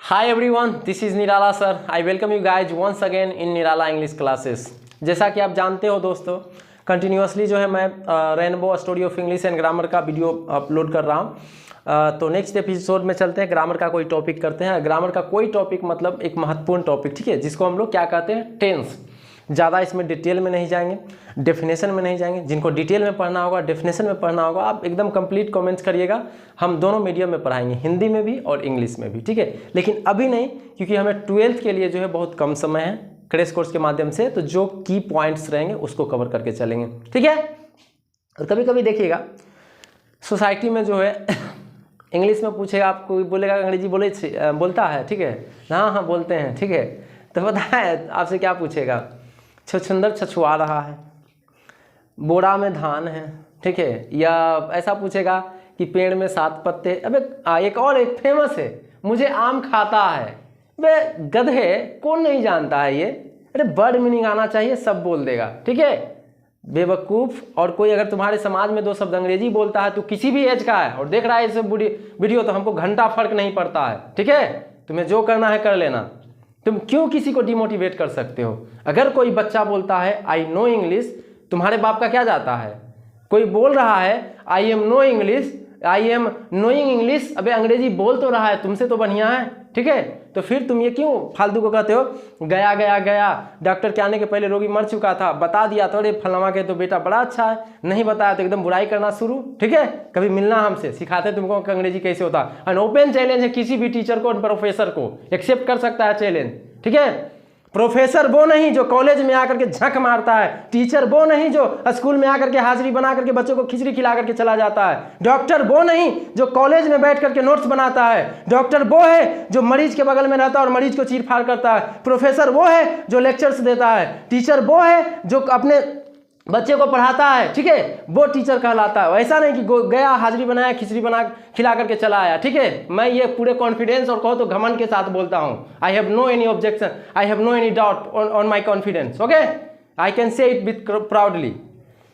Hi everyone, this is Nirala sir. I welcome you guys once again in Nirala English classes. जैसा कि आप जानते हो दोस्तों, कंटिन्यूसली जो है मैं rainbow story of English and grammar का वीडियो अपलोड कर रहा हूँ। तो नेक्स्ट एपिसोड में चलते हैं, ग्रामर का कोई टॉपिक करते हैं। ग्रामर का कोई टॉपिक मतलब एक महत्वपूर्ण टॉपिक, ठीक है, जिसको हम लोग क्या कहते हैं, टेंस। ज़्यादा इसमें डिटेल में नहीं जाएंगे, डेफिनेशन में नहीं जाएंगे। जिनको डिटेल में पढ़ना होगा, डेफिनेशन में पढ़ना होगा, आप एकदम कंप्लीट कमेंट्स करिएगा। हम दोनों मीडियम में पढ़ाएंगे, हिंदी में भी और इंग्लिश में भी, ठीक है। लेकिन अभी नहीं, क्योंकि हमें 12th के लिए जो है बहुत कम समय है क्रैश कोर्स के माध्यम से। तो जो की पॉइंट्स रहेंगे उसको कवर करके चलेंगे, ठीक है। और कभी कभी देखिएगा सोसाइटी में जो है इंग्लिश में पूछेगा, आपको बोलेगा अंग्रेजी बोलता है, ठीक है, हाँ हाँ बोलते हैं, ठीक है। तो पता है आपसे क्या पूछेगा, छछुंदर छछुआ रहा है, बोरा में धान है, ठीक है। या ऐसा पूछेगा कि पेड़ में 7 पत्ते। अबे एक फेमस है, मुझे आम खाता है। वे गधे, कौन नहीं जानता है ये। अरे वर्ड मीनिंग आना चाहिए, सब बोल देगा, ठीक है। बेवकूफ़। और कोई अगर तुम्हारे समाज में 2 शब्द अंग्रेजी बोलता है, तो किसी भी एज का है और देख रहा है इस वीडियो, तो हमको घंटा फर्क नहीं पड़ता है, ठीक है। तुम्हें जो करना है कर लेना। तुम क्यों किसी को डिमोटिवेट कर सकते हो। अगर कोई बच्चा बोलता है आई नो इंग्लिश, तुम्हारे बाप का क्या जाता है। कोई बोल रहा है I am no English, I am knowing English, अबे अंग्रेजी बोल तो रहा है, तुमसे तो बढ़िया है, ठीक है। तो फिर तुम ये क्यों फालतू को कहते हो, गया गया गया, डॉक्टर के आने के पहले रोगी मर चुका था, बता दिया तो अरे फलामा के तो बेटा बड़ा अच्छा है, नहीं बताया तो एकदम बुराई करना शुरू, ठीक है। कभी मिलना हमसे, सिखाते तुमको कि अंग्रेजी कैसे होता है। एंड ओपन चैलेंज है किसी भी टीचर को, प्रोफेसर को एक्सेप्ट कर सकता है चैलेंज, ठीक है। प्रोफेसर वो नहीं जो कॉलेज में आकर के झक मारता है, टीचर वो नहीं जो स्कूल में आकर के हाजिरी बना करके बच्चों को खिचड़ी खिला करके चला जाता है, डॉक्टर वो नहीं जो कॉलेज में बैठ करके नोट्स बनाता है, डॉक्टर वो है जो मरीज के बगल में रहता है और मरीज को चीर फाड़ करता है, प्रोफेसर वो है जो लेक्चर्स देता है, टीचर वो है जो अपने बच्चे को पढ़ाता है, ठीक है, वो टीचर कहलाता है। ऐसा नहीं कि गया हाजिरी बनाया खिचड़ी बना खिला करके चला आया, ठीक है। मैं ये पूरे कॉन्फिडेंस और कहो तो घमंड के साथ बोलता हूँ। I have no any objection, I have no any doubt on my confidence, okay, I can say it with proudly.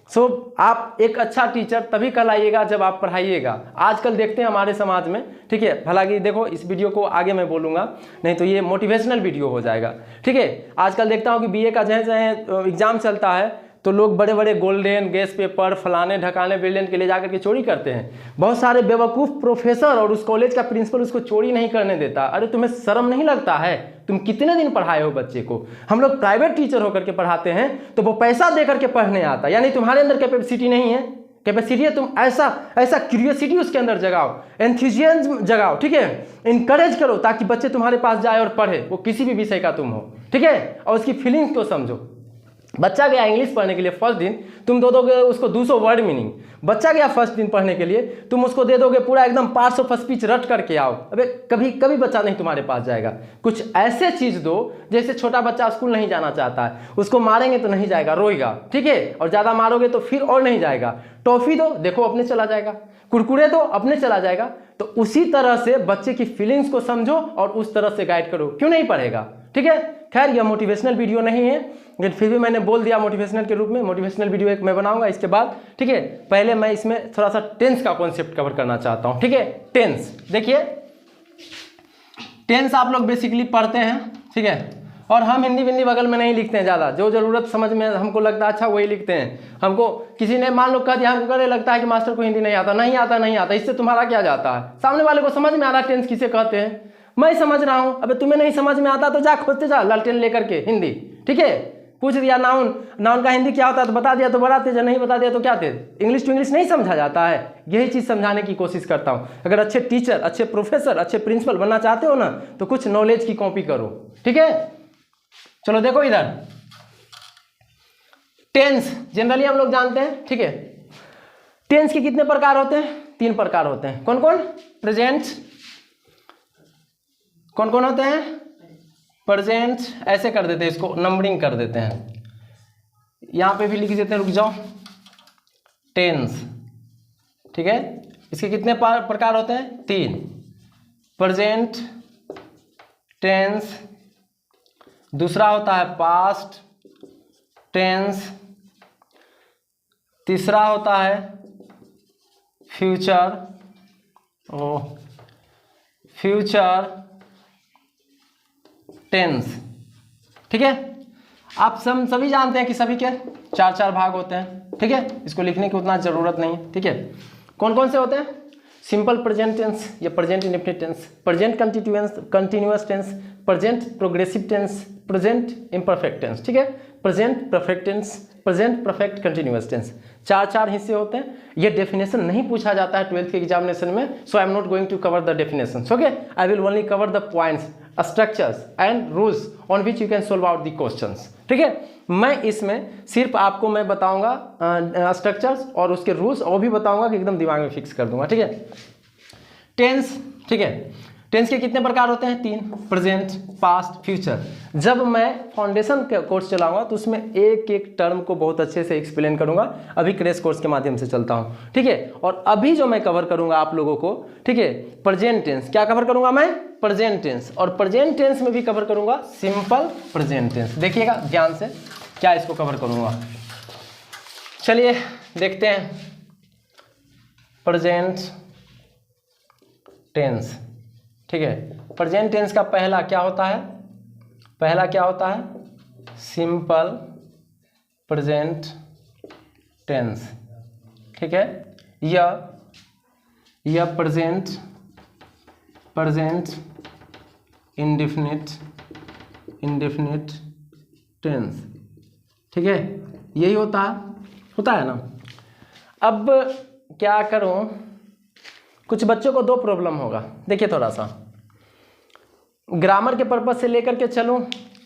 So आप एक अच्छा टीचर तभी कहलाइएगा जब आप पढ़ाइएगा। आजकल देखते हैं हमारे समाज में, ठीक है, हालांकि देखो इस वीडियो को आगे मैं बोलूँगा, नहीं तो ये मोटिवेशनल वीडियो हो जाएगा, ठीक है। आजकल देखता हूँ कि बीए का जहाँ एग्जाम चलता है तो लोग बड़े बड़े गोल्डन गैस पेपर फलाने ढकाने ब्रिलियंट के ले जाकर के चोरी करते हैं। बहुत सारे बेवकूफ़ प्रोफेसर और उस कॉलेज का प्रिंसिपल उसको चोरी नहीं करने देता। अरे तुम्हें शर्म नहीं लगता है, तुम कितने दिन पढ़ाए हो बच्चे को। हम लोग प्राइवेट टीचर होकर के पढ़ाते हैं तो वो पैसा दे करके पढ़ने आता, यानी तुम्हारे अंदर कैपेसिटी नहीं है। कैपेसिटी है, तुम ऐसा क्यूरियोसिटी उसके अंदर जगाओ, एंथुजियाज्म जगाओ, ठीक है, इनकरेज करो ताकि बच्चे तुम्हारे पास जाए और पढ़े, वो किसी भी विषय का तुम हो, ठीक है। और उसकी फीलिंग्स को समझो। बच्चा गया इंग्लिश पढ़ने के लिए फर्स्ट दिन, तुम दे दोगे उसको 200 वर्ड मीनिंग। बच्चा गया फर्स्ट दिन पढ़ने के लिए, तुम उसको दे दोगे पूरा एकदम पार्ट्स ऑफ स्पीच रट करके आओ, अबे कभी कभी बच्चा नहीं तुम्हारे पास जाएगा। कुछ ऐसे चीज़ दो जैसे छोटा बच्चा स्कूल नहीं जाना चाहता है, उसको मारेंगे तो नहीं जाएगा, रोएगा, ठीक है, और ज़्यादा मारोगे तो फिर और नहीं जाएगा। टॉफ़ी दो, देखो अपने चला जाएगा, कुरकुरे दो, अपने चला जाएगा। तो उसी तरह से बच्चे की फीलिंग्स को समझो और उस तरह से गाइड करो, क्यों नहीं पढ़ेगा, ठीक है। खैर यह मोटिवेशनल वीडियो नहीं है, लेकिन फिर भी मैंने बोल दिया मोटिवेशनल के रूप में। मोटिवेशनल वीडियो एक मैं बनाऊंगा इसके बाद, ठीक है। पहले मैं इसमें थोड़ा सा टेंस का कॉन्सेप्ट कवर करना चाहता हूं, ठीक है। टेंस देखिए, टेंस आप लोग बेसिकली पढ़ते हैं, ठीक है, और हम हिंदी विंदी बगल में नहीं लिखते हैं ज़्यादा। जो ज़रूरत समझ में हमको लगता है अच्छा वही लिखते हैं। हमको किसी ने मान लो कह दिया, हमको करे लगता है कि मास्टर को हिंदी नहीं आता, नहीं आता नहीं आता, इससे तुम्हारा क्या जाता है। सामने वाले को समझ में आ रहा है टेंस किसे कहते हैं, मैं समझ रहा हूँ। अबे तुम्हें नहीं समझ में आता तो जा खोजते जा लालटेन लेकर के हिंदी, ठीक है। पूछ दिया नाउन का हिंदी क्या होता है तो बता दिया तो बड़ा तेज, नहीं बता दिया तो क्या तेज। इंग्लिश टू इंग्लिश नहीं समझा जाता है, यही चीज़ समझाने की कोशिश करता हूँ। अगर अच्छे टीचर, अच्छे प्रोफेसर, अच्छे प्रिंसिपल बनना चाहते हो ना, तो कुछ नॉलेज की कॉपी करो, ठीक है। चलो देखो इधर, टेंस जनरली हम लोग जानते हैं, ठीक है। टेंस के कितने प्रकार होते हैं, 3 प्रकार होते हैं। कौन कौन, प्रेजेंट, कौन कौन होते हैं, प्रेजेंट, ऐसे कर देते हैं, इसको नंबरिंग कर देते हैं, यहां पे भी लिख देते हैं, रुक जाओ, टेंस, ठीक है। इसके कितने प्रकार होते हैं, 3, प्रेजेंट टेंस, दूसरा होता है पास्ट टेंस, तीसरा होता है फ्यूचर, फ्यूचर टेंस। ठीक है, आप सभी जानते हैं कि सभी के 4 भाग होते हैं। ठीक है, इसको लिखने की उतना ज़रूरत नहीं है। ठीक है, कौन कौन से होते हैं? सिंपल प्रेजेंट टेंस या present indefinite tense, present continuous tense, present progressive tense, present imperfect tense. ठीक है, present perfect tense, present perfect continuous tense, 4 हिस्से होते हैं। ये डेफिनेशन नहीं पूछा जाता है 12th के एग्जामिनेशन में, so I am not going to cover the definition. Okay, I will only cover the points, structures and rules on which you can solve out the questions. ठीक है, मैं इसमें सिर्फ आपको मैं बताऊंगा स्ट्रक्चर्स और उसके रूल्स, और भी बताऊंगा कि एकदम दिमाग में फिक्स कर दूंगा। ठीक है, टेंस। ठीक है, टेंस के कितने प्रकार होते हैं? 3, प्रेजेंट, पास्ट, फ्यूचर। जब मैं फाउंडेशन का कोर्स चलाऊंगा तो उसमें एक एक टर्म को बहुत अच्छे से एक्सप्लेन करूंगा। अभी क्रैश कोर्स के माध्यम से चलता हूं। ठीक है, और अभी जो मैं कवर करूंगा आप लोगों को, ठीक है, प्रेजेंट टेंस। क्या कवर करूंगा मैं? Present tense. और प्रेजेंट टेंस में भी कवर करूंगा सिंपल प्रेजेंट टेंस। देखिएगा ध्यान से क्या इसको कवर करूंगा। चलिए देखते हैं प्रेजेंट टेंस। ठीक है, प्रेजेंट टेंस का पहला क्या होता है? पहला क्या होता है? Simple present tense. ठीक है, यह प्रेजेंट इंडेफिनिट टेंस। ठीक है, यही होता है ना। अब क्या करूं, कुछ बच्चों को 2 प्रॉब्लम होगा। देखिए, थोड़ा सा ग्रामर के पर्पज से लेकर के चलूं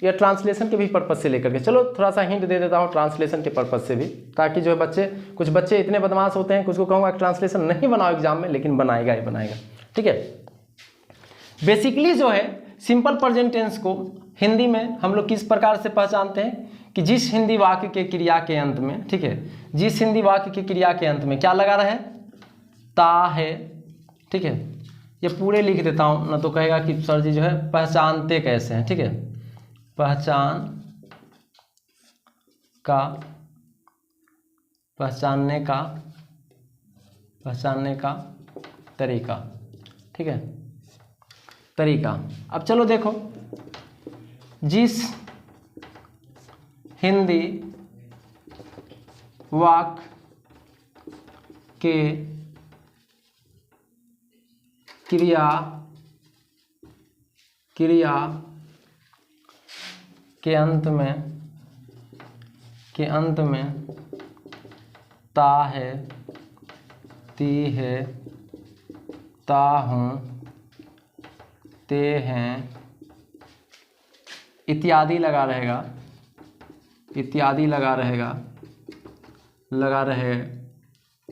या ट्रांसलेशन के भी पर्पज से लेकर के चलो। थोड़ा सा हिंट दे देता हूं ट्रांसलेशन के पर्पज से भी, ताकि जो है कुछ बच्चे इतने बदमाश होते हैं, कुछ को कहूँगा ट्रांसलेशन नहीं बनाओ एग्जाम में, लेकिन बनाएगा ही बनाएगा। ठीक है, बेसिकली जो है सिंपल प्रेजेंट टेंस को हिंदी में हम लोग किस प्रकार से पहचानते हैं कि जिस हिंदी वाक्य के क्रिया के अंत में, ठीक है, जिस हिंदी वाक्य की क्रिया के अंत में क्या लगा रहा है? ता है। ठीक है, ये पूरे लिख देता हूँ ना तो कहेगा कि सर जी जो है पहचानते कैसे हैं। ठीक है, पहचानने का तरीका। ठीक है, तरीका। अब चलो देखो, जिस हिंदी वाक्य के क्रिया के अंत में ता है, ती है, ता हूँ, ते हैं, इत्यादि लगा रहेगा, लगा रहे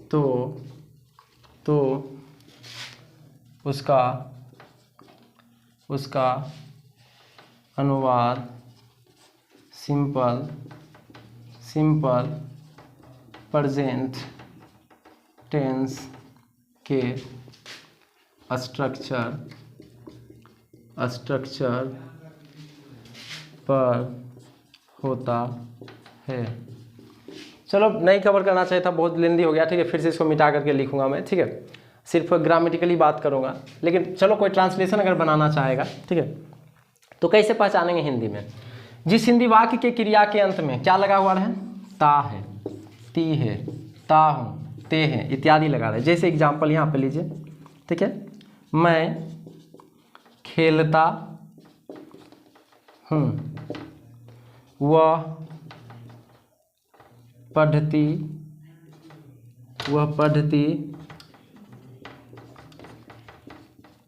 तो उसका अनुवाद सिंपल प्रेजेंट टेंस के स्ट्रक्चर पर होता है। चलो नहीं कवर करना चाहिए था, बहुत लेंदी हो गया। ठीक है, फिर से इसको मिटा करके लिखूंगा मैं। ठीक है, सिर्फ ग्रामेटिकली बात करूंगा, लेकिन चलो कोई ट्रांसलेशन अगर बनाना चाहेगा, ठीक है, तो कैसे पहचानेंगे हिंदी में? जिस हिंदी वाक्य के क्रिया के अंत में क्या लगा हुआ है? ता है, ती है, ता हूँ, ते हैं, इत्यादि लगा रहे। जैसे एग्जाम्पल यहाँ पे लीजिए। ठीक है, मैं खेलता हूँ, वह पढ़ती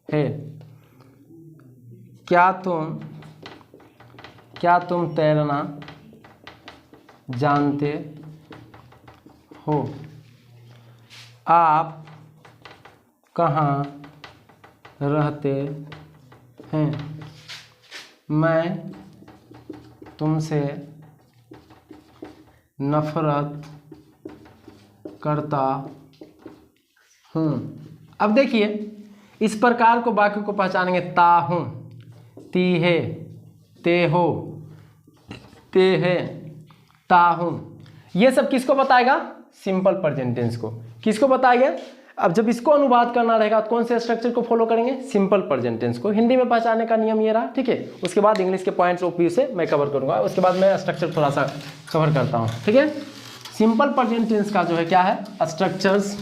है। क्या तुम तैरना जानते हो? आप कहाँ रहते हैं? मैं तुमसे नफरत करता हूँ। अब देखिए, इस प्रकार को वाक्य को पहचानेंगे। ता हूँ, ती है, ते हो, ते है, ता हूँ, ये सब किसको बताएगा? सिंपल प्रेजेंट टेंस को। किसको बताएगा? अब जब इसको अनुवाद करना रहेगा तो कौन से स्ट्रक्चर को फॉलो करेंगे, सिंपल प्रेजेंट टेंस को। हिंदी में पहचानने का नियम ये रहा, ठीक है। उसके बाद इंग्लिश के पॉइंट्स ओपी से मैं कवर करूंगा, उसके बाद मैं स्ट्रक्चर थोड़ा सा कवर करता हूँ, ठीक है। सिंपल प्रेजेंट टेंस का जो है क्या है, स्ट्रक्चर्स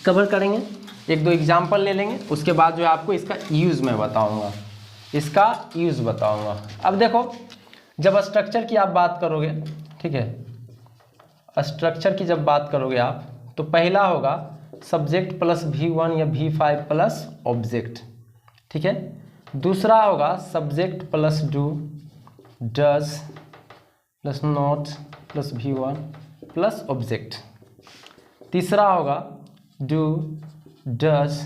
कवर करेंगे, एक दो एग्जाम्पल ले लेंगे, उसके बाद जो है आपको इसका यूज़ मैं बताऊँगा, इसका यूज़ बताऊँगा। अब देखो, जब स्ट्रक्चर की आप बात करोगे, ठीक है, स्ट्रक्चर की जब बात करोगे आप, तो पहला होगा सब्जेक्ट प्लस V1 या V5 प्लस ऑब्जेक्ट, ठीक है। दूसरा होगा subject plus do, does plus not plus V1 plus object. तीसरा होगा do, does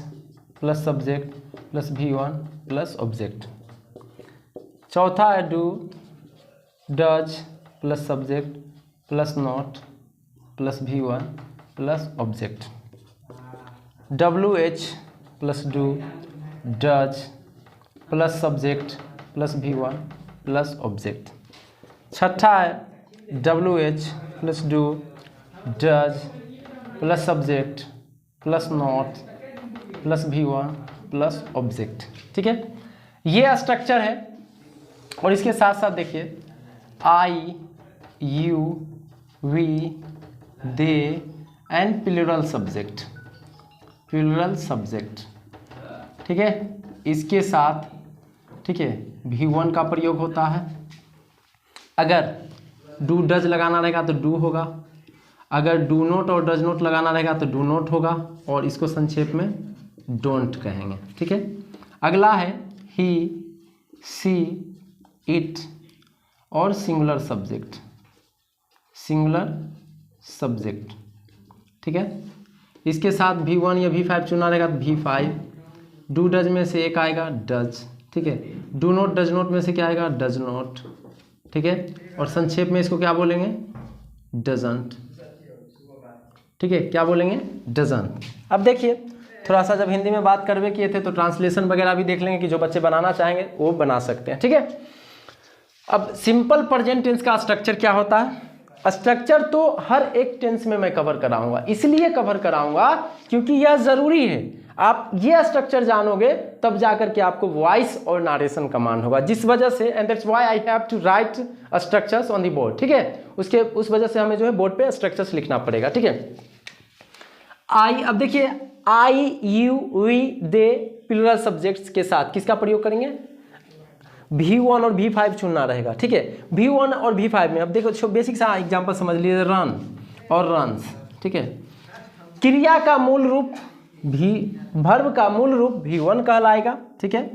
plus subject plus V1 plus object. चौथा है do, does plus subject plus not plus V1 plus object. WH plus do, does plus subject plus V1 plus object. छठा है WH plus do, does plus subject plus not plus V1 plus object, ठीक है। ये structure है। और इसके साथ साथ देखिए I, you, we, they and plural subject, plural subject, ठीक है। इसके साथ, ठीक है, V1 का प्रयोग होता है। अगर डू डज लगाना रहेगा तो डू होगा, अगर डू नोट और डज नोट लगाना रहेगा तो डू नोट होगा, और इसको संक्षेप में डोंट कहेंगे, ठीक है। अगला है ही, सी, इट और सिंगुलर सब्जेक्ट, सिंगुलर सब्जेक्ट, ठीक है। इसके साथ V1 या V5 चुना रहेगा तो V5। डू डज में से एक आएगा डज, ठीक है। डू नोट डज नोट में से क्या आएगा, डज नोट, ठीक है। और संक्षेप में इसको क्या बोलेंगे, डजंट, ठीक है। क्या बोलेंगे, डजंट। अब देखिए, थोड़ा सा जब हिंदी में बात करवे किए थे तो ट्रांसलेशन वगैरह भी देख लेंगे कि जो बच्चे बनाना चाहेंगे वो बना सकते हैं, ठीक है। अब सिंपल प्रेजेंट टेंस का स्ट्रक्चर क्या होता है, स्ट्रक्चर तो हर एक टेंस में मैं कवर कराऊंगा, इसलिए कवर कराऊंगा क्योंकि यह जरूरी है। आप ये स्ट्रक्चर जानोगे तब जाकर के आपको वॉइस और नारेशन कमांड होगा, जिस वजह से, and that's why I have to write structures on the board, ठीक है। उस वजह से हमें जो है बोर्ड पे स्ट्रक्चर्स लिखना पड़ेगा, ठीक है। आई, अब देखिए I, you, we, they plural subjects के साथ किसका प्रयोग करेंगे, V1 और V5 चुनना रहेगा, ठीक है। V1 और V5 में अब देखो बेसिक सा एग्जांपल समझ लीजिए, रन और रन्स, ठीक है। क्रिया का मूल रूप वर्ब का मूल रूप V1 कहलाएगा, ठीक है।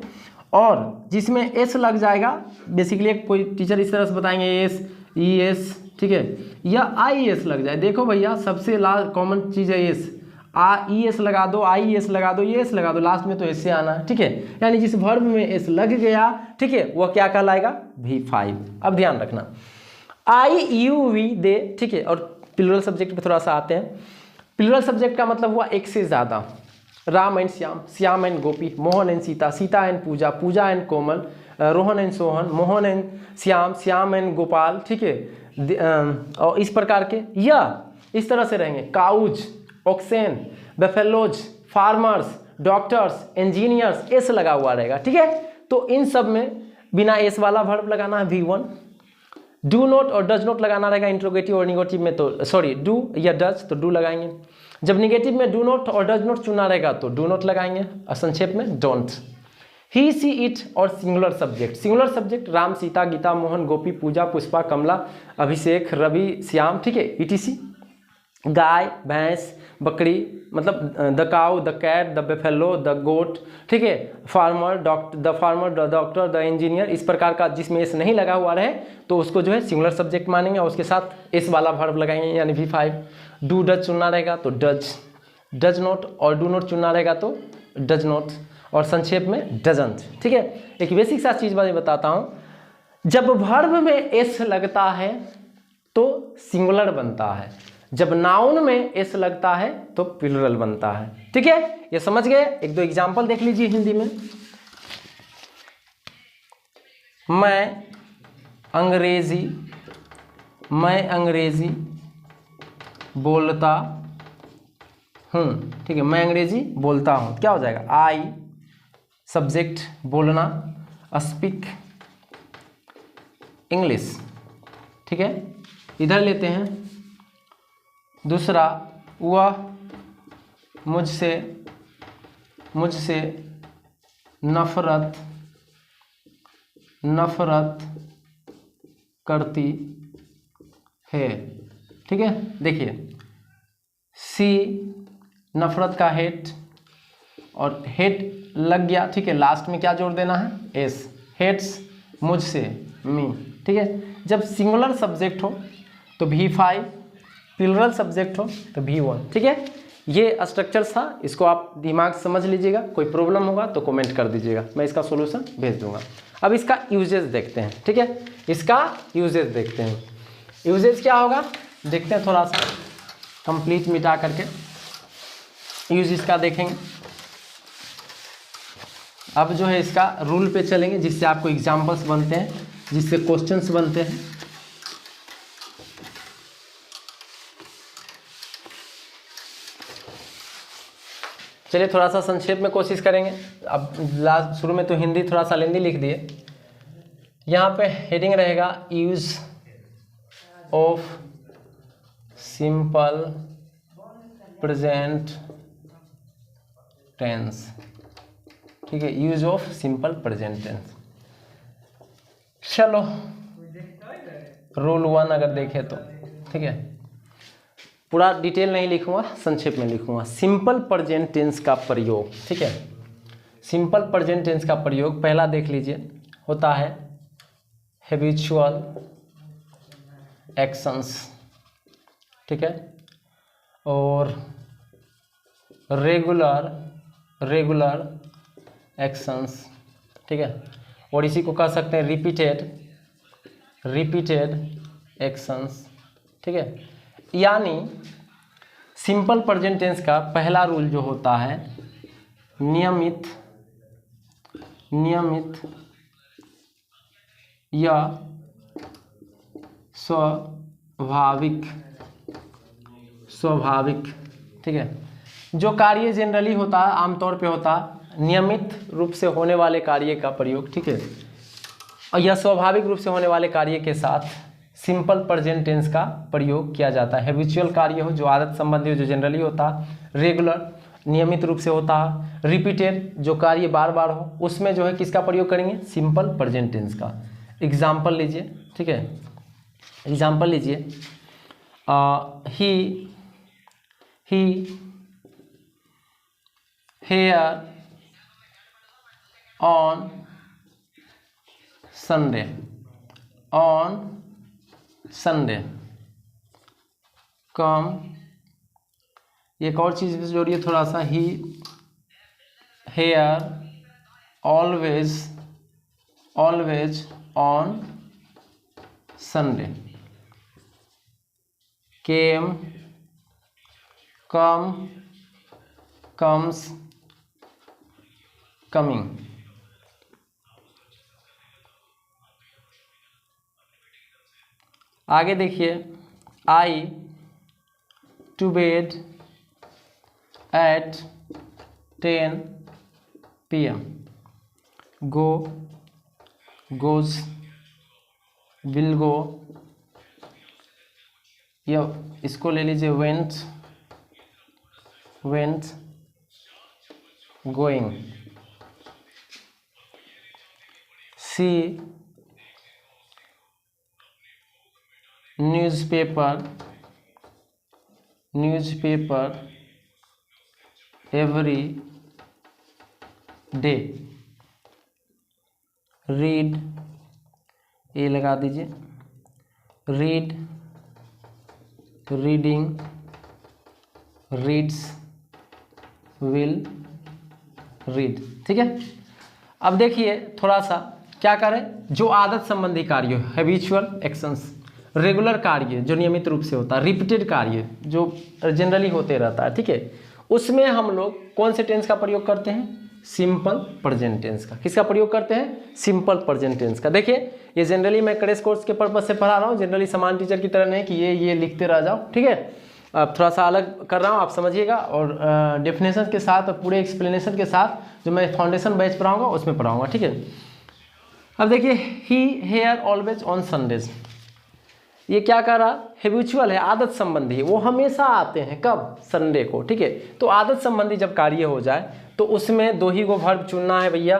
और जिसमें S लग जाएगा, बेसिकली कोई टीचर इस तरह से बताएंगे एस, ई एस, ठीक है, या आई एस लग जाए। देखो भैया सबसे लास्ट कॉमन चीज़ है एस, ई एस लगा दो, आई एस लगा दो, ये एस लगा दो, लास्ट में तो एस से आना है, ठीक है। यानी जिस वर्ब में एस लग गया, ठीक है, वह क्या कहलाएगा, V5। अब ध्यान रखना, आई, यू, वी, दे, ठीक है। और प्लूरल सब्जेक्ट पे थोड़ा सा आते हैं। प्लूरल सब्जेक्ट का मतलब हुआ एक से ज़्यादा, Ram and Shyam, Shyam and Gopi, Mohan and Sita, Sita and Pooja, Pooja and Komal, Rohan and Sohan, Mohan and Shyam, Shyam and Gopal, ठीक है। और इस प्रकार के, या इस तरह से रहेंगे, cows, oxen, buffaloes, farmers, doctors, engineers, S लगा हुआ रहेगा, ठीक है। तो इन सब में बिना एस वाला वर्ब लगाना है V1। डू नोट और डज नोट लगाना रहेगा इंट्रोगेटिव और निगेटिव में, तो सॉरी डू या डज तो डू लगाएंगे। जब निगेटिव में डू नोट और डज नोट चुना रहेगा तो डू नोट लगाएंगे, और संक्षेप में डोंट। ही, सी, इट और singular subject, singular subject Ram, Sita, Geeta, Mohan, Gopi, Puja, Pushpa, Kamla, Abhishek, Ravi, Shyam, ठीक है, ETC। गाय, भैंस, बकरी, मतलब the cow, the cat, the buffalo, the गोट, ठीक है, farmer, the doctor, the engineer, इस प्रकार का जिसमें एस नहीं लगा हुआ रहे तो उसको जो है सिंगुलर सब्जेक्ट मानेंगे, और उसके साथ एस वाला वर्ब लगाएंगे, यानी V5। डू डज चुनना रहेगा तो डज, डज नोट और डू नोट चुनना रहेगा तो डज नोट, और संक्षेप में डजंट, ठीक है। एक बेसिक सा चीज़ मैं बताता हूँ, जब वर्ब में एस लगता है तो सिंगुलर बनता है, जब नाउन में एस लगता है तो प्लूरल बनता है, ठीक है। ये समझ गए। एक दो एग्जांपल देख लीजिए हिंदी में। मैं अंग्रेजी बोलता हूँ, ठीक है, मैं अंग्रेजी बोलता हूँ, क्या हो जाएगा, आई सब्जेक्ट बोलना, स्पीक इंग्लिश, ठीक है। इधर लेते हैं दूसरा, वह मुझसे नफरत करती है, ठीक है। देखिए सी नफरत का हेट, और हेट लग गया, ठीक है, लास्ट में क्या जोड़ देना है, एस, हेट्स मुझसे, मी, ठीक है। जब सिंगुलर सब्जेक्ट हो तो V5, प्लूरल सब्जेक्ट हो तो V1, ठीक है। ये स्ट्रक्चर था, इसको आप दिमाग से समझ लीजिएगा, कोई प्रॉब्लम होगा तो कमेंट कर दीजिएगा, मैं इसका सॉल्यूशन भेज दूंगा। अब इसका यूजेस देखते हैं, ठीक है, इसका यूजेस देखते हैं। यूजेस क्या होगा देखते हैं, थोड़ा सा कंप्लीट मिटा करके यूज इसका देखेंगे। अब जो है इसका रूल पे चलेंगे, जिससे आपको एग्जाम्पल्स बनते हैं, जिससे क्वेश्चंस बनते हैं। चलिए थोड़ा सा संक्षेप में कोशिश करेंगे। अब लास्ट शुरू में तो हिंदी थोड़ा सा लेंदी लिख दिए। यहाँ पे हेडिंग रहेगा use of simple present tense, ठीक है, use of simple present tense. चलो रूल 1 अगर देखें तो, ठीक है, पूरा डिटेल नहीं लिखूंगा, संक्षेप में लिखूंगा। सिंपल प्रेजेंट टेंस का प्रयोग, ठीक है, सिंपल प्रेजेंट टेंस का प्रयोग पहला देख लीजिए, होता है हैबिचुअल एक्शंस, ठीक है, और रेगुलर एक्शंस, ठीक है, और इसी को कह सकते हैं रिपीटेड एक्शंस, ठीक है। यानी सिंपल प्रेजेंट टेंस का पहला रूल जो होता है नियमित या स्वाभाविक, ठीक है। जो कार्य जनरली होता है, आमतौर पे होता है, नियमित रूप से होने वाले कार्य का प्रयोग, ठीक है, और यह स्वाभाविक रूप से होने वाले कार्य के साथ सिंपल प्रेजेंट टेंस का प्रयोग किया जाता है। हैबिचुअल कार्य हो, जो आदत संबंधी हो, जो जनरली होता है, रेगुलर नियमित रूप से होता है, रिपीटेड जो कार्य बार बार हो, उसमें जो है किसका प्रयोग करेंगे, सिंपल प्रेजेंट टेंस का। एग्जाम्पल लीजिए, ठीक है, एग्जाम्पल लीजिए, he here on Sunday come, एक और चीज़ भी जोड़िए थोड़ा सा, he here always on Sunday comes coming. आगे देखिए, I to bed at 10 PM, goes will go, या इसको ले लीजिए went going. She newspaper every day, read, ये लगा दीजिए, रीडिंग, रीड्स, विल रीड, ठीक है। अब देखिए थोड़ा सा क्या करें, जो आदत संबंधी कार्य, हैबिचुअल एक्शंस, रेगुलर कार्य जो नियमित रूप से होता है, रिपीटेड कार्य जो जनरली होते रहता है, ठीक है, उसमें हम लोग कौन से टेंस का प्रयोग करते हैं, सिंपल प्रेजेंट टेंस का। किसका प्रयोग करते हैं, सिंपल प्रेजेंट टेंस का। देखिए ये जनरली मैं क्रैश कोर्स के पर्पज से पढ़ा रहा हूँ, जनरली समान टीचर की तरह नहीं कि ये लिखते रह जाओ, ठीक है। थोड़ा सा अलग कर रहा हूँ, आप समझिएगा, और डेफिनेशन के साथ और पूरे एक्सप्लेनेशन के साथ जो मैं फाउंडेशन बैच पढ़ाऊँगा उसमें पढ़ाऊँगा, ठीक है। अब देखिए, ही हेयर ऑलवेज ऑन संडेज, ये क्या कर रहा, हैबिचुअल है, आदत संबंधी है, वो हमेशा आते हैं, कब, संडे को, ठीक है। तो आदत संबंधी जब कार्य हो जाए तो उसमें दो ही को वर्ब चुनना है भैया,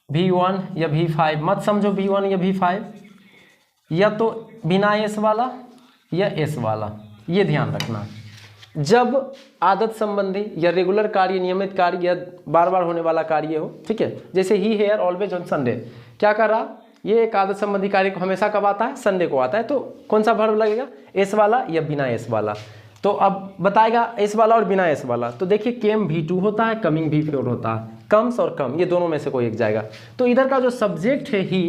V1 या V5, मत समझो V1 या V5, या तो बिना एस वाला या एस वाला, ये ध्यान रखना। जब आदत संबंधी या रेगुलर कार्य, नियमित कार्य या बार बार होने वाला कार्य हो, ठीक है, जैसे ही हेयर ऑलवेज ऑन संडे, क्या कर रहा, ये एक आदत संबंधी कार्य को हमेशा कब आता है, संडे को आता है, तो कौन सा वर्ब लगेगा, एस वाला या बिना एस वाला। तो अब बताएगा एस वाला और बिना एस वाला, तो देखिए केम V2 होता है, कमिंग V4 होता है, कम्स और कम, ये दोनों में से कोई एक जाएगा। तो इधर का जो सब्जेक्ट है ही,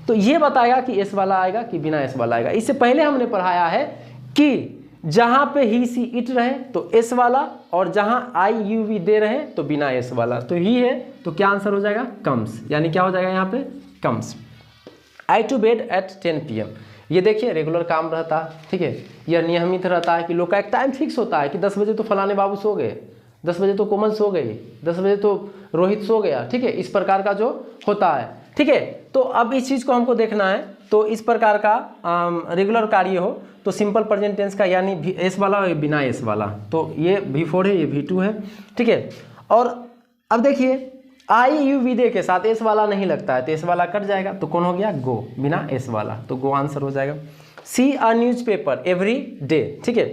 तो ये बताएगा कि एस वाला आएगा कि बिना एस वाला आएगा। इससे पहले हमने पढ़ाया है कि जहां पे ही सी इट रहे तो एस वाला, और जहां आई यू वी दे रहे तो बिना एस वाला। तो ही है तो क्या आंसर हो जाएगा, कम्स, यानी क्या हो जाएगा यहाँ पे, comes. I to bed at 10 PM, ये देखिए रेगुलर काम रहता है, ठीक है, यह नियमित रहता है कि लोग का एक टाइम फिक्स होता है कि 10 बजे तो फलाने बाबू सो गए, 10 बजे तो कोमल सो गई, 10 बजे तो रोहित सो गया, ठीक है, इस प्रकार का जो होता है, ठीक है। तो अब इस चीज़ को हमको देखना है, तो इस प्रकार का रेगुलर कार्य हो तो सिंपल प्रेजेंट टेंस का, यानी एस वाला और बिना एस वाला, तो ये V4 है, ये V2 है, ठीक है। और अब देखिए आई यू वी दे के साथ एस वाला नहीं लगता है, तो एस वाला कट जाएगा, तो कौन हो गया, गो, बिना एस वाला, तो गो आंसर हो जाएगा। सी अ न्यूज़पेपर एवरी डे, ठीक है,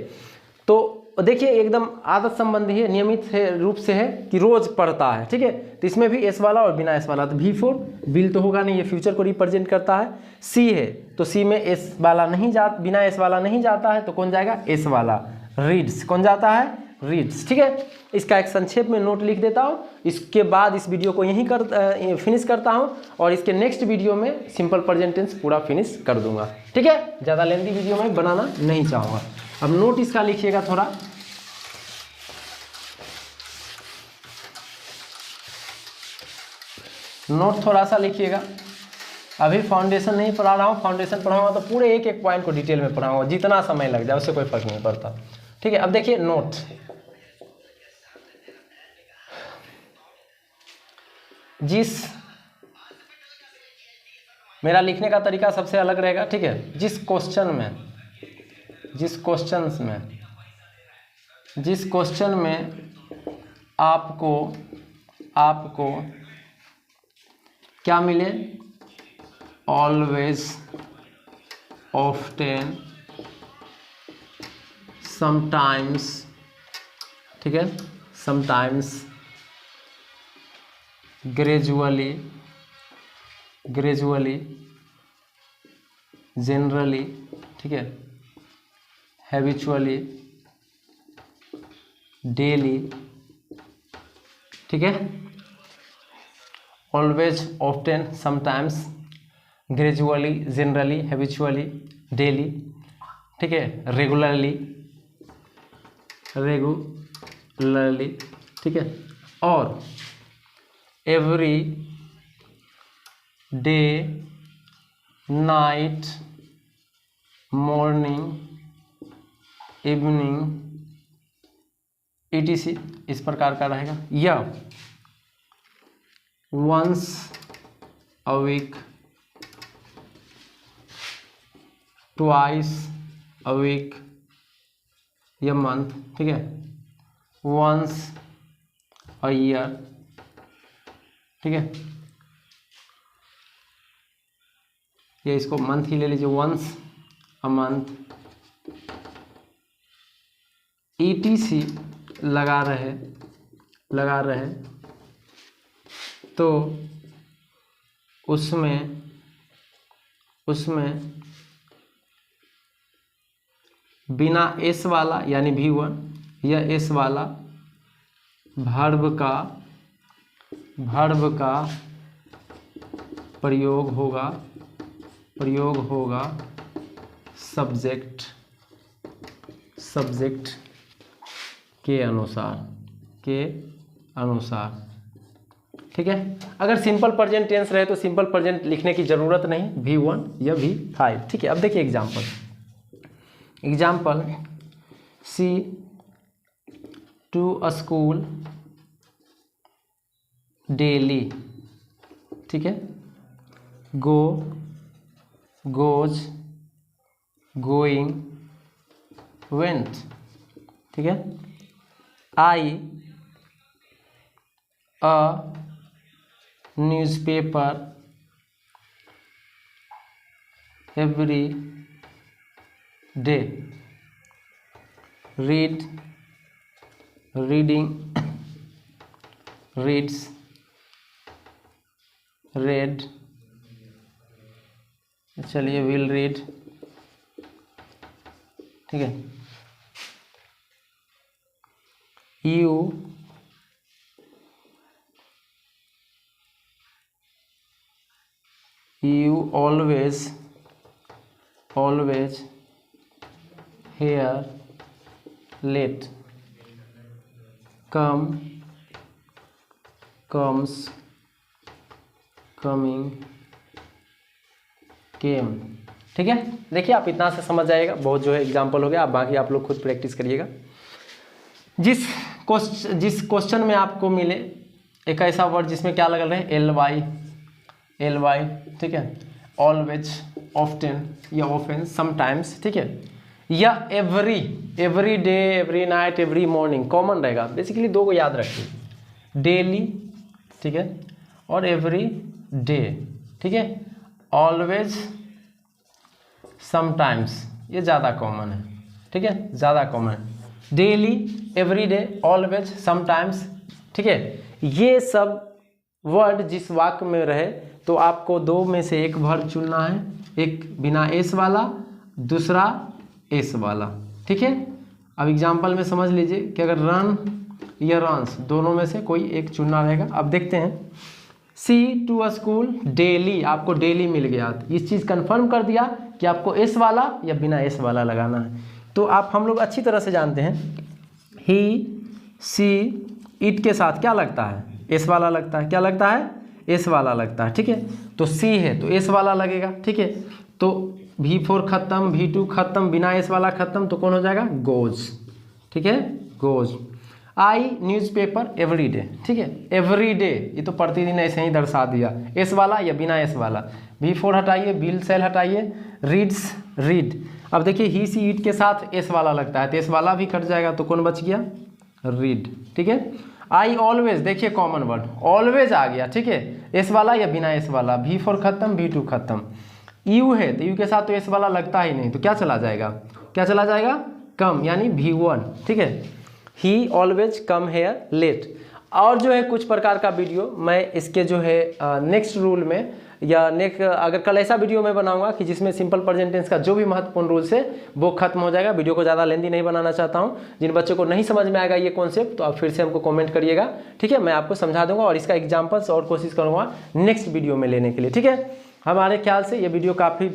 तो देखिए एकदम आदत संबंधी है, नियमित है, रूप से है कि रोज पढ़ता है, ठीक है, तो इसमें भी एस वाला और बिना एस वाला, तो V4, विल तो होगा नहीं, ये फ्यूचर को रिप्रेजेंट करता है। सी है तो सी में एस वाला नहीं जा, बिना एस वाला नहीं जाता है, तो कौन जाएगा, एस वाला। रीड्स, कौन जाता है, रीड्स, ठीक है। इसका एक संक्षेप में नोट लिख देता हूँ, इसके बाद इस वीडियो को यहीं फिनिश करता हूँ, और इसके नेक्स्ट वीडियो में सिंपल प्रेजेंट टेंस पूरा फिनिश कर दूंगा, ठीक है। ज़्यादा लेंथी वीडियो में बनाना नहीं चाहूँगा। अब नोट इसका लिखिएगा थोड़ा, नोट थोड़ा सा लिखिएगा। अभी फाउंडेशन नहीं पढ़ा रहा हूँ, फाउंडेशन पढ़ाऊंगा तो पूरे एक एक पॉइंट को डिटेल में पढ़ाऊंगा, जितना समय लग जाए उससे कोई फर्क नहीं पड़ता, ठीक है। अब देखिए नोट, जिस, मेरा लिखने का तरीका सबसे अलग रहेगा, ठीक है। जिस क्वेश्चन में आपको क्या मिले, ऑलवेज, ऑफ्टेन, समटाइम्स, ठीक है, समटाइम्स, ग्रेजुअली, जनरली, ठीक है, हैबिचुअली, डेली, ठीक है, always, often, sometimes, gradually, generally, habitually, daily, ठीक है, रेगुलरली, ठीक है, और every day, night, morning, evening, etc, इस प्रकार का रहेगा। या once a week, twice a week या मंथ, ठीक है, वंस अ ईयर, ठीक है, या इसको मंथ ही ले लीजिए, वंस अ मंथ, etc लगा रहे तो उसमें बिना एस वाला यानी V1 या एस वाला वर्ब का प्रयोग होगा सब्जेक्ट के अनुसार, ठीक है। अगर सिंपल प्रेजेंट टेंस रहे तो सिंपल प्रेजेंट लिखने की जरूरत नहीं, V1 या V5, ठीक है। अब देखिए example, she to school daily, ठीक है। गो, गोज, गोइंग, वेंट, ठीक है। I a newspaper every day, read, reading, reads, read, चलिए विल रीड, ठीक है। you always here late, come, comes, coming, came, ठीक है। देखिए आप इतना से समझ जाएगा, बहुत जो है एग्जाम्पल हो गया। आप बाकी आप लोग खुद प्रैक्टिस करिएगा। जिस क्वेश्चन में आपको मिले एक ऐसा वर्ड जिसमें क्या लगा रहे, एल वाई, ठीक है, ऑलवेज, ऑफ्टन या ऑफन, समटाइम्स, ठीक है, या every day, every night, every morning, common रहेगा। बेसिकली दो को याद रखिए, डेली, ठीक है, और एवरी डे, ठीक है। ऑलवेज, समटाइम्स, ये ज़्यादा कॉमन है, ठीक है, ज़्यादा कॉमन है। Daily, every day, always, sometimes, ठीक है। ये सब वर्ड जिस वाक्य में रहे तो आपको दो में से एक वर्ड चुनना है, एक बिना एस वाला, दूसरा एस वाला, ठीक है। अब एग्जाम्पल में समझ लीजिए कि अगर रन या रन्स दोनों में से कोई एक चुनना रहेगा। अब देखते हैं, सी टू स्कूल डेली, आपको डेली मिल गया, इस चीज़ कंफर्म कर दिया कि आपको एस वाला या बिना एस वाला लगाना है। तो आप हम लोग अच्छी तरह से जानते हैं, ही, सी, इट के साथ क्या लगता है, एस वाला लगता है। क्या लगता है, एस वाला लगता है, ठीक है। तो सी है तो एस वाला लगेगा, ठीक है। तो V4 खत्म, V2 खत्म, बिना एस वाला खत्म, तो कौन हो जाएगा, गोज, ठीक है, गोज। आई न्यूज़पेपर एवरी डे, ठीक है, एवरी डे, ये तो प्रतिदिन ऐसे ही दर्शा दिया, एस वाला या बिना एस वाला। V4 हटाइए, बिल सेल हटाइए, रीड्स, रीड। अब देखिए ही, सी, इट के साथ एस वाला लगता है तो एस वाला भी कट जाएगा, तो कौन बच गया, रीड, ठीक है। आई ऑलवेज, देखिए कॉमन वर्ड ऑलवेज आ गया, ठीक है, एस वाला या बिना एस वाला। V4 खत्म, V2 खत्म। यू है तो यू के साथ तो एस वाला लगता ही नहीं, तो क्या चला जाएगा, क्या चला जाएगा, कम, यानी V1, ठीक है। He always come here late. और जो है कुछ प्रकार का वीडियो मैं इसके जो है नेक्स्ट रूल में या नेक्स्ट, अगर कल ऐसा वीडियो मैं बनाऊंगा कि जिसमें सिंपल प्रेजेंट टेंस का जो भी महत्वपूर्ण रूल्स है वो खत्म हो जाएगा। वीडियो को ज़्यादा लेंदी नहीं बनाना चाहता हूं। जिन बच्चों को नहीं समझ में आएगा ये कॉन्सेप्ट तो आप फिर से हमको कमेंट करिएगा, ठीक है, मैं आपको समझा दूंगा और इसका एग्जाम्पल्स और कोशिश करूँगा नेक्स्ट वीडियो में लेने के लिए, ठीक है। हमारे ख्याल से ये वीडियो काफ़ी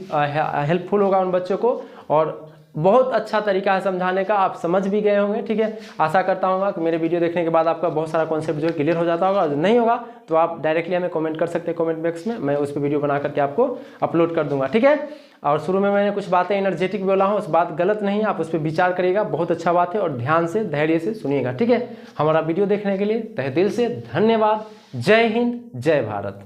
हेल्पफुल होगा उन बच्चों को और बहुत अच्छा तरीका है समझाने का, आप समझ भी गए होंगे, ठीक है। आशा करता हूँ कि मेरे वीडियो देखने के बाद आपका बहुत सारा कॉन्सेप्ट जो है क्लियर हो जाता होगा। जो नहीं होगा तो आप डायरेक्टली हमें कमेंट कर सकते हैं कमेंट बॉक्स में, मैं उस पर वीडियो बना करके आपको अपलोड कर दूंगा, ठीक है। और शुरू में मैंने कुछ बातें एनर्जेटिक बोला हूँ, उस बात गलत नहीं है, आप उस पर विचार करिएगा, बहुत अच्छा बात है और ध्यान से धैर्य से सुनिएगा, ठीक है। हमारा वीडियो देखने के लिए तहे दिल से धन्यवाद। जय हिंद, जय भारत।